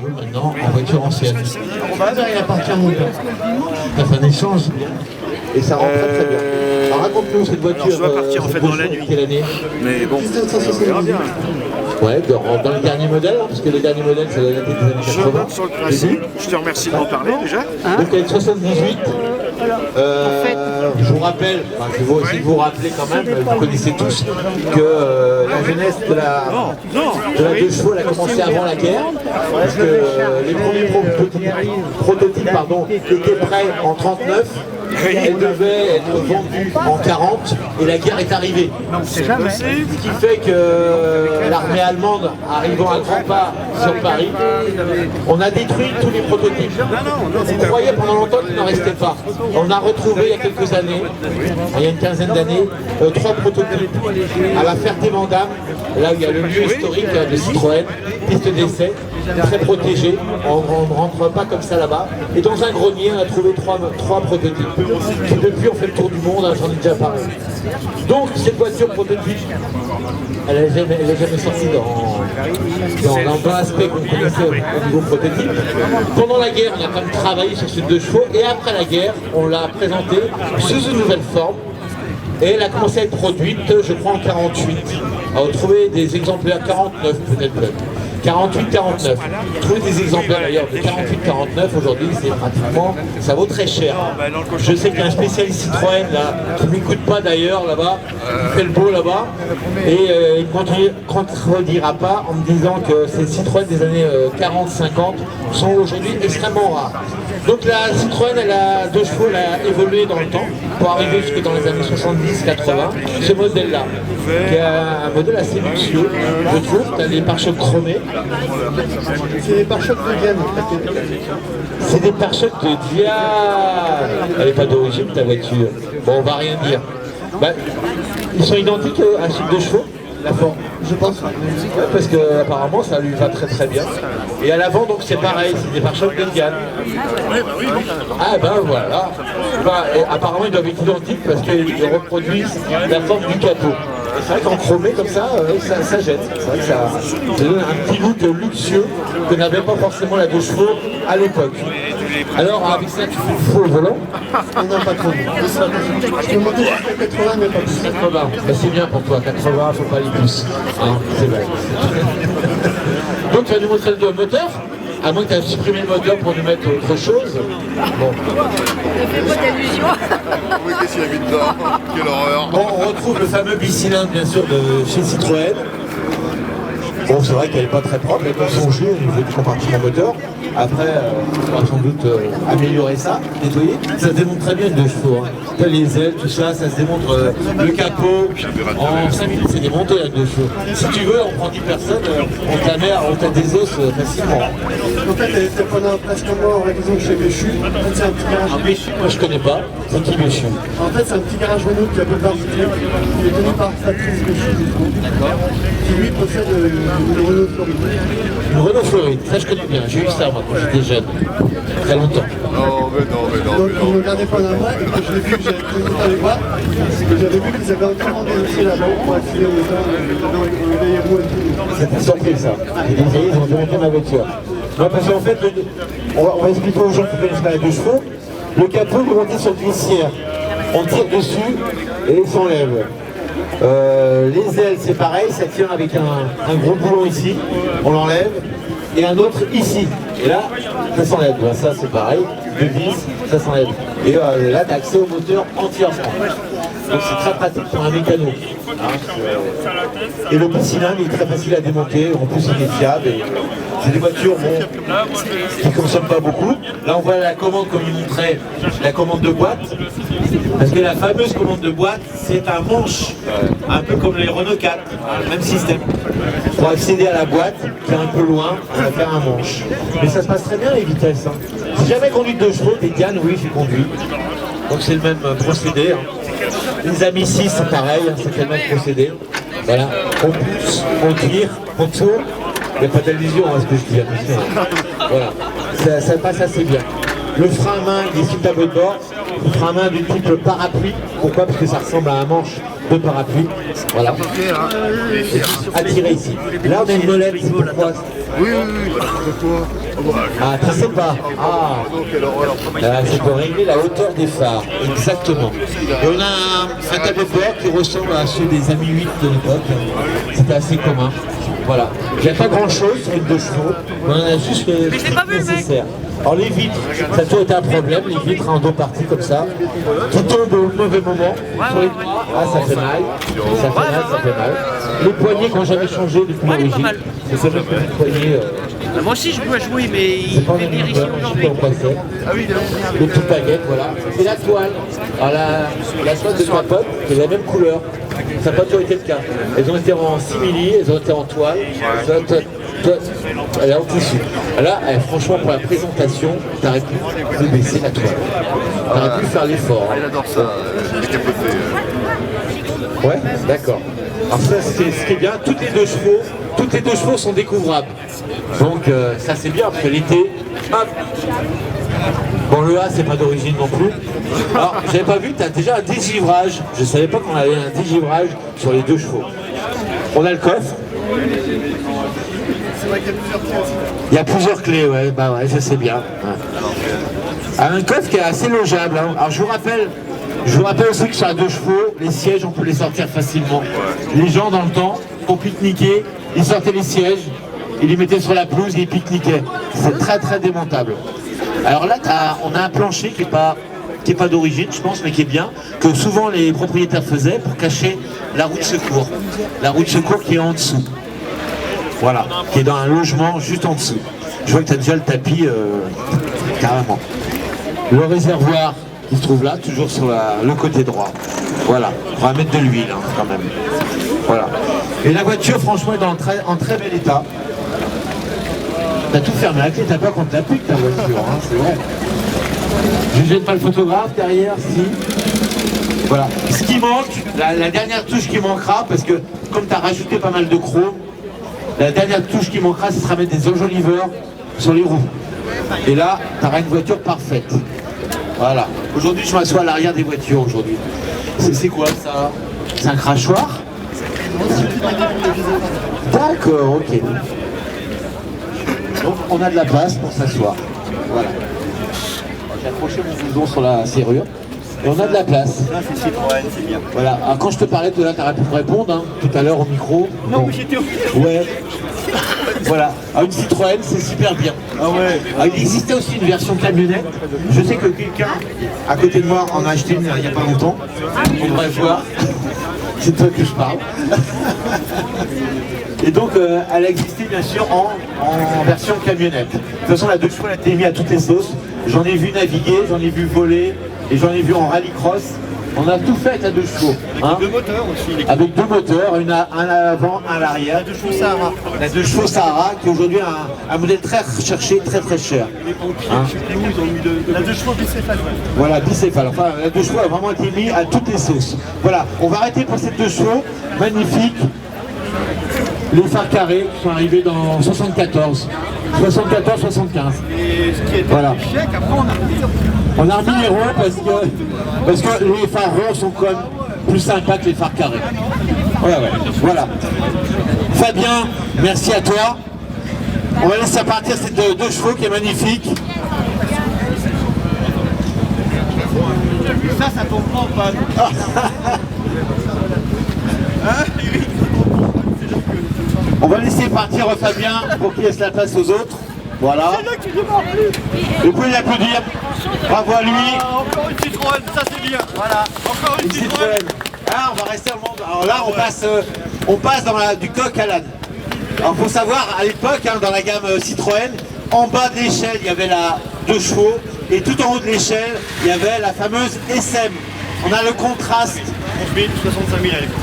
veut maintenant en voiture ancienne. Il appartient à mon père. Ça fait un échange et ça rend très très bien. Alors raconte-nous cette voiture. Je dois partir en fait dans la nuit. Quelle année? Mais bon, on verra bien. Ouais, dans le dernier modèle, hein, parce que le dernier modèle, ça doit être des années 80. Je note sur le principe. Je te remercie de m'en parler déjà. Donc avec 78, je vous rappelle, enfin, je vais aussi vous rappeler quand même, vous connaissez tous, que la jeunesse de la 2 chevaux elle a commencé avant la guerre, parce que les premiers prototypes étaient prêts en 39. Elle devait être vendue en 40 et la guerre est arrivée. Ce qui fait que l'armée allemande, arrivant à grands pas sur Paris, on a détruit tous les prototypes. On croyait pendant longtemps qu'il n'en restait pas. On a retrouvé il y a quelques années, il y a une quinzaine d'années, 3 prototypes à la Ferté-Vandame, là où il y a le lieu historique de Citroën, piste d'essai, très protégé, on ne rentre pas comme ça là-bas. Et dans un grenier, on a trouvé 3 prototypes. Et depuis, on fait le tour du monde, hein, j'en ai déjà parlé. Donc, cette voiture prototype, elle n'est jamais sortie dans l'aspect qu'on connaissait au niveau prototype. Pendant la guerre, on a quand même travaillé sur ces 2 chevaux, et après la guerre, on l'a présentée sous une nouvelle forme. Et elle a commencé à être produite, je crois, en 48. On a trouvé des exemplaires 49 peut-être même. 48-49. Trouver des exemplaires d'ailleurs de 48-49 aujourd'hui, c'est pratiquement, ça vaut très cher. Je sais qu'il y a un spécialiste Citroën là, qui ne m'écoute pas d'ailleurs là-bas, qui fait le beau là-bas, et il ne contredira pas en me disant que ces Citroën des années 40-50 sont aujourd'hui extrêmement rares. Donc la Citroën, elle a 2 chevaux, elle a évolué dans le temps pour arriver jusque dans les années 70-80. Ce modèle-là, qui est un modèle assez luxueux, je trouve. Tu as des pare-chocs chromés. C'est des pare-chocs de Diane. C'est des pare-chocs de Diane. Elle n'est pas d'origine ta voiture. Bon, on va rien dire. Bah, ils sont identiques à ce type de chevaux, la forme. Je pense. Ouais, parce que apparemment ça lui va très très bien. Et à l'avant donc c'est pareil, c'est des pare-chocs de Diane. Ah ben voilà. Bah, apparemment ils doivent être identiques parce qu'ils reproduisent la forme du capot. Et c'est vrai qu'en chromé comme ça, ça jette. C'est vrai que ça donne un petit look luxueux que n'avait pas forcément la 2 chevaux à l'époque. Alors avec ça tu fais le faux au volant? Non, pas trop. Je peux monter jusqu'à 80 mais pas plus. 80, bah, c'est bien pour toi, 80, faut pas aller plus. Hein, c'est vrai. Donc tu vas nous montrer le moteur? À moins que tu aies supprimé le moteur pour nous mettre autre chose. Bon. Ne fais pas d'allusion. Oui, qu'est-ce qu'il y a mis dedans? Quelle horreur! Bon, on retrouve le fameux bicylindre bien sûr de chez Citroën. Bon, c'est vrai qu'elle n'est pas très propre, elle est son jeu au niveau du compartiment moteur. Après, on va sans doute améliorer ça, nettoyer. Ça se démonte très bien une 2 chevaux. Hein. Les ailes, tout ça, ça se démontre le capot. En 5 minutes, c'est démonté la 2 chevaux. Si tu veux, on prend 10 personnes, on te la met, on t'a des os facilement. En fait, elle était pendant presque un mois en révision chez Béchu. En fait, c'est un petit garage. Ah, Béchu, moi je connais pas. C'est qui Béchu? En fait, c'est un petit garage Renault qui est un peu particulier. Il est tenu par Patrice Béchu, du coup. D'accord. Qui lui possède une Renault Floride. Une Renault Floride, ça je connais bien. J'ai eu ça moi quand j'étais jeune. Très longtemps. Non, mais non, mais non, Donc, mais il non. me regardait pendant un mois et quand je l'ai vu, j'avais pris le temps avec moi. C'est que j'avais vu qu'ils avaient entièrement dénoncé la banque pour accéder au temps, les roues et tout. C'était surpris ça. Et les ils ont démonté ma voiture. Non, parce qu'en fait, on va expliquer aux gens qui connaissent pas la 2 chevaux. Le capot est monté sur le glissière. On tire dessus et il s'enlève. Les ailes, c'est pareil, ça tient avec un gros boulon ici. On l'enlève. Et un autre ici. Et là, ça s'enlève. Ça, c'est pareil. De vis, ça s'enlève. Et là, tu as accès au moteur entièrement. Donc c'est très pratique pour un mécano. Et le bicylindre est très facile à démonter, en plus il est fiable. C'est des voitures qui ne consomment pas beaucoup. Là on voit la commande comme il montrait, la commande de boîte. Parce que la fameuse commande de boîte, c'est un manche, un peu comme les Renault 4, le même système. Pour accéder à la boîte, qui est un peu loin, on va faire un manche. Mais ça se passe très bien les vitesses. Hein. J'ai jamais conduit de 2 chevaux, des Diane, oui j'ai conduit. Donc c'est le même procédé. Hein. Les amis 6 c'est pareil, hein, c'est le même procédé. Voilà, on pousse, on tire, on tourne. Il n'y a pas d'allusion à ce que je dis, attention. Voilà, ça passe assez bien. Le frein à main, il est sur le tableau de bord. Le frein à main du type parapluie. Pourquoi? Parce que ça ressemble à un manche deux parapluies. Voilà. Attiré ici. Là, on a une molette. C'est pourquoi? Oui, n'importe quoi. Ah, tu sais pas. Ah, c'est pour régler la hauteur des phares. Exactement. Et on a un tableau de bord qui ressemble à ceux des Amis 8 de l'époque. C'était assez commun. Voilà. Il n'y a pas grand chose sur une 2 chevaux, mais on a juste le nécessaire. Alors les vitres, ça a toujours été un problème, les vitres en deux parties comme ça, qui tombent au mauvais moment. Sur les bras, ah ça fait mal, ça fait mal, ça fait mal. Les poignées qui n'ont jamais changé depuis l'origine. C'est ça même petite poignée. Moi aussi je peux jouer, mais il C'est pas fait venir ici aujourd'hui. Les petites baguettes, voilà. Et la toile. Alors la toile de capote, qui est la même couleur. Ça n'a pas toujours été le cas. Elles ont été en simili, elles ont été en toile. Elle est en tissu. Là, franchement, pour la présentation, t'aurais pu baisser la toile. T'aurais pu faire l'effort. Il adore ça, décapoté. Ouais, d'accord. Alors ça, ce qui est bien, toutes les deux chevaux sont découvrables. Donc ça c'est bien, parce que l'été, hop. Bon, le A, c'est pas d'origine non plus. Alors, j'avais pas vu, tu as déjà un dégivrage. Je savais pas qu'on avait un dégivrage sur les deux chevaux. On a le coffre. C'est vrai qu'il y a plusieurs clés aussi. Il y a plusieurs clés, ouais, bah ouais, je sais bien. Ouais. Un coffre qui est assez logeable. Hein. Alors, je vous rappelle aussi que sur les deux chevaux, les sièges, on peut les sortir facilement. Les gens, dans le temps, pour pique-niquer, ils sortaient les sièges, ils les mettaient sur la pelouse et ils pique-niquaient. C'est très, très démontable. Alors là, on a un plancher qui est pas d'origine, je pense, mais qui est bien, que souvent les propriétaires faisaient pour cacher la roue de secours. La roue de secours qui est en dessous. Voilà, qui est dans un logement juste en dessous. Je vois que tu as déjà le tapis carrément. Le réservoir qui se trouve là, toujours sur le côté droit. Voilà, on va mettre de l'huile hein, quand même. Voilà. Et la voiture, franchement, est en très bel état. T'as tout fermé à clé, t'as pas qu'on te la pique ta voiture, hein, c'est vrai. Je gêne pas le photographe derrière, si. Voilà. Ce qui manque, la dernière touche qui manquera, parce que comme tu as rajouté pas mal de chrome, la dernière touche qui manquera, ce sera mettre des enjoliveurs sur les roues. Et là, tu auras une voiture parfaite. Voilà. Aujourd'hui, je m'assois à l'arrière des voitures aujourd'hui. C'est quoi ça? C'est un crachoir? D'accord, ok. Donc on a de la place pour s'asseoir. Voilà. J'ai accroché mon blouson sur la serrure. Et on a de la place. Ça c'est Citroën, c'est bien. Voilà. Alors, quand je te parlais de là, tu aurais pu me répondre hein, tout à l'heure au micro. Non, Bon. mais j'étais au Ouais. Voilà. Alors, une Citroën, c'est super bien. Ah ouais. Alors, il existait aussi une version camionnette. Je sais que quelqu'un à côté de moi en a acheté une il n'y a pas longtemps. On devrait voir. C'est de toi que je parle. Et donc, elle a existé bien sûr en version camionnette. De toute façon, la 2 chevaux, elle a été mise à toutes les sauces. J'en ai vu naviguer, j'en ai vu voler, et j'en ai vu en rallycross. On a tout fait avec la 2 chevaux. Hein, Deux moteurs aussi. avec deux moteurs, un à l'avant, un à l'arrière. La 2 chevaux Sahara. La 2 chevaux Sahara, qui est aujourd'hui un modèle très recherché, très très cher. Les pompiers, Hein. je sais plus où, ils ont mis de... La 2 chevaux bicéphale, ouais. Voilà, bicéphale. Enfin, la 2 chevaux a vraiment été mise à toutes les sauces. Voilà, on va arrêter pour cette 2 chevaux. Magnifique. Les phares carrés qui sont arrivés dans 74. 74-75. Et ce qui était Voilà. chèque, après on a remis. On a remis les ronds parce que les phares ronds sont quand même plus sympas que les phares carrés. Ouais, voilà. Fabien, merci à toi. On va laisser partir cette 2 chevaux qui est magnifique. Ça tombe pas en panne. Hein, Eric? On va laisser partir Fabien pour qu'il laisse la place aux autres. Voilà. C'est là que tu démarres plus. Vous pouvez l'applaudir. Bravo à lui. Ah, encore une Citroën, ça c'est bien. Voilà, encore une Une Citroën. Citroën. Ah, on va rester au monde. Alors là, on passe dans du coq à l'âne. Alors, faut savoir, à l'époque, hein, dans la gamme Citroën, en bas de l'échelle, il y avait la 2 chevaux, et tout en haut de l'échelle, il y avait la fameuse SM. On a le contraste. 11 000, 65 000 à l'époque.